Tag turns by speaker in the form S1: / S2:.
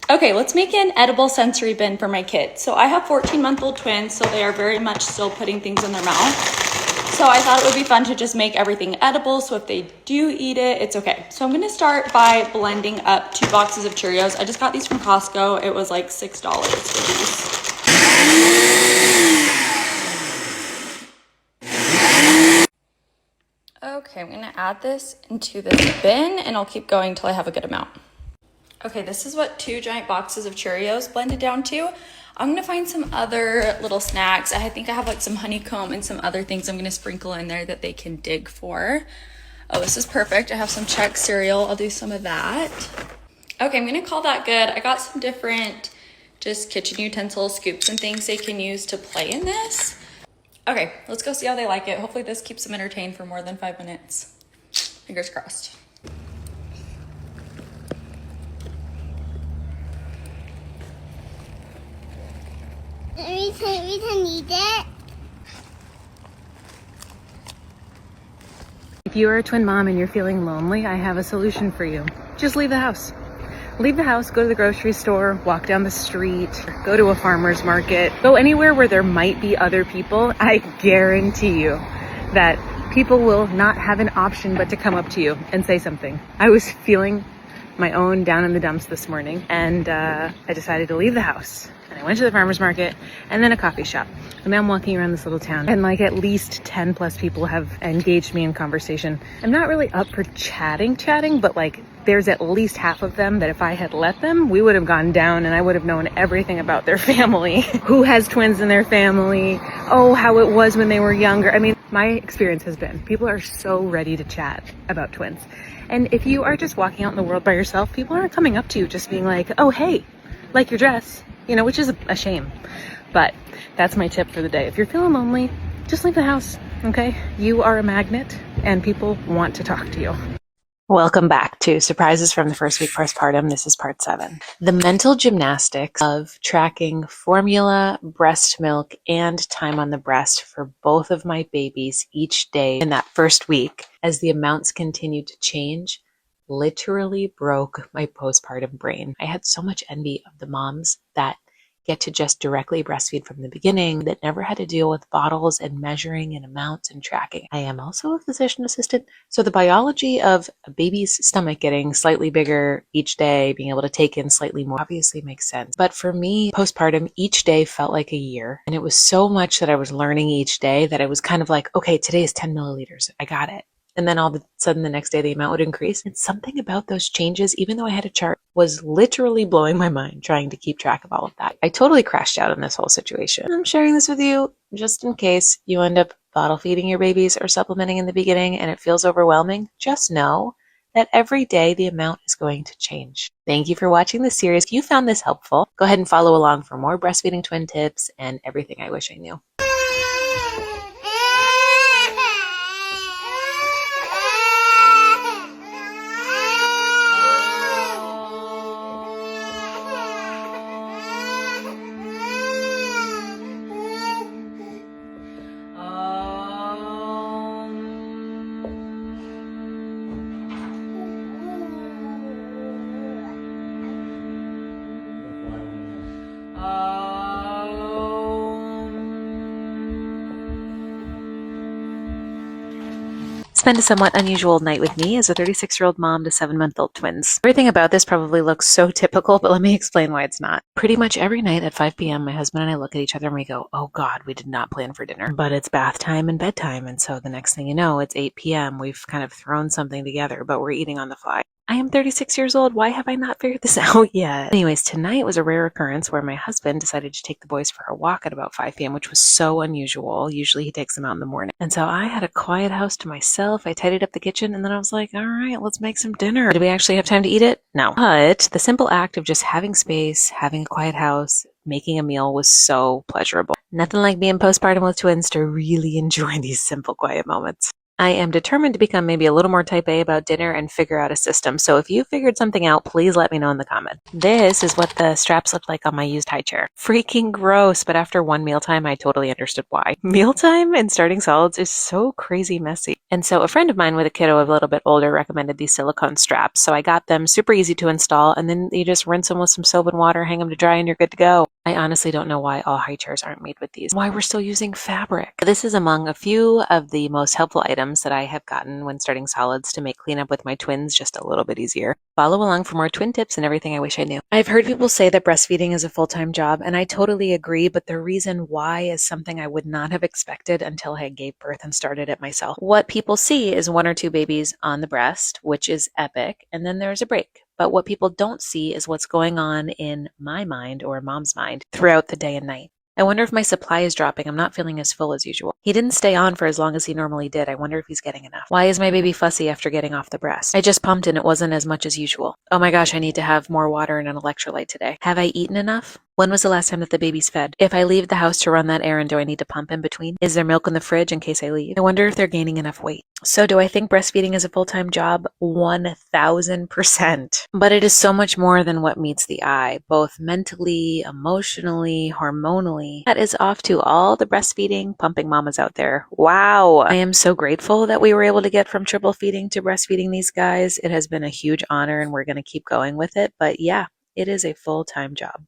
S1: Okay, let's make an edible sensory bin for my kids. So I have 14-month-old twins, so they are very much still putting things in their mouth. So I thought it would be fun to just make everything edible, so if they do eat it, it's okay. So I'm gonna start by blending up 2 boxes of Cheerios. I just got these from Costco. It was like $6 for these. Okay, I'm gonna add this into this bin and I'll keep going till I have a good amount. Okay, this is what 2 giant boxes of Cheerios blended down to. I'm gonna find some other little snacks. I think I have like some honeycomb and some other things I'm gonna sprinkle in there that they can dig for. Oh, this is perfect. I have some Chex cereal. I'll do some of that. Okay, I'm gonna call that good. I got some different just kitchen utensils, scoops and things they can use to play in this. Okay, let's go see how they like it. Hopefully this keeps them entertained for more than 5 minutes. Fingers crossed.
S2: We can eat it.
S3: If you are a twin mom and you're feeling lonely, I have a solution for you. Just leave the house. Leave the house, go to the grocery store, walk down the street, go to a farmer's market, go anywhere where there might be other people. I guarantee you that people will not have an option but to come up to you and say something. I was feeling my own down in the dumps this morning and I decided to leave the house. And I went to the farmer's market and then a coffee shop. And now I'm walking around this little town and like at least 10 plus people have engaged me in conversation. I'm not really up for chatting, but like there's at least half of them that if I had let them, we would have gone down and I would have known everything about their family. Who has twins in their family? Oh, how it was when they were younger. I mean, my experience has been people are so ready to chat about twins. And if you are just walking out in the world by yourself, people aren't coming up to you just being like, oh, hey, like your dress, you know, which is a shame. But that's my tip for the day. If you're feeling lonely, just leave the house, okay? You are a magnet and people want to talk to you. Welcome back to Surprises from the First Week Postpartum. This is part 7. The mental gymnastics of tracking formula, breast milk, and time on the breast for both of my babies each day in that first week as the amounts continued to change literally broke my postpartum brain. I had so much envy of the moms that get to just directly breastfeed from the beginning that never had to deal with bottles and measuring and amounts and tracking. I am also a physician assistant, so the biology of a baby's stomach getting slightly bigger each day, being able to take in slightly more, obviously makes sense. But for me, postpartum, each day felt like a year, and it was so much that I was learning each day that I was kind of like, okay, today is 10 milliliters. I got it. And then all of a sudden the next day the amount would increase. And something about those changes, even though I had a chart, was literally blowing my mind trying to keep track of all of that. I totally crashed out in this whole situation. I'm sharing this with you just in case you end up bottle feeding your babies or supplementing in the beginning and it feels overwhelming. Just know that every day the amount is going to change. Thank you for watching this series. If you found this helpful, go ahead and follow along for more breastfeeding twin tips and everything I wish I knew. Spend a somewhat unusual night with me as a 36-year-old mom to 7-month-old twins. Everything about this probably looks so typical, but let me explain why it's not. Pretty much every night at 5 p.m., my husband and I look at each other and we go, oh God, we did not plan for dinner. But it's bath time and bedtime, and so the next thing you know, it's 8 p.m. We've kind of thrown something together, but we're eating on the fly. I am 36 years old. Why have I not figured this out yet? Anyways, tonight was a rare occurrence where my husband decided to take the boys for a walk at about 5 p.m., which was so unusual. Usually he takes them out in the morning. And so I had a quiet house to myself. I tidied up the kitchen and then I was like, all right, let's make some dinner. Did we actually have time to eat it? No. But the simple act of just having space, having a quiet house, making a meal was so pleasurable. Nothing like being postpartum with twins to really enjoy these simple, quiet moments. I am determined to become maybe a little more type A about dinner and figure out a system. So if you figured something out, please let me know in the comments. This is what the straps look like on my used high chair. Freaking gross, but after one mealtime, I totally understood why. Mealtime and starting solids is so crazy messy. And so a friend of mine with a kiddo a little bit older recommended these silicone straps. So I got them, super easy to install, and then you just rinse them with some soap and water, hang them to dry, and you're good to go. I honestly don't know why all high chairs aren't made with these. Why we're still using fabric. This is among a few of the most helpful items that I have gotten when starting solids to make cleanup with my twins just a little bit easier. Follow along for more twin tips and everything I wish I knew. I've heard people say that breastfeeding is a full-time job, and I totally agree, but the reason why is something I would not have expected until I gave birth and started it myself. What people see is 1 or 2 babies on the breast, which is epic, and then there's a break. But what people don't see is what's going on in my mind or mom's mind throughout the day and night. I wonder if my supply is dropping. I'm not feeling as full as usual. He didn't stay on for as long as he normally did. I wonder if he's getting enough. Why is my baby fussy after getting off the breast? I just pumped and it wasn't as much as usual. Oh my gosh, I need to have more water and an electrolyte today. Have I eaten enough? When was the last time that the baby's fed? If I leave the house to run that errand, do I need to pump in between? Is there milk in the fridge in case I leave? I wonder if they're gaining enough weight. So do I think breastfeeding is a full-time job? 1000%. But it is so much more than what meets the eye, both mentally, emotionally, hormonally. That is off to all the breastfeeding, pumping mamas out there. Wow. I am so grateful that we were able to get from triple feeding to breastfeeding these guys. It has been a huge honor and we're going to keep going with it. But yeah, it is a full-time job.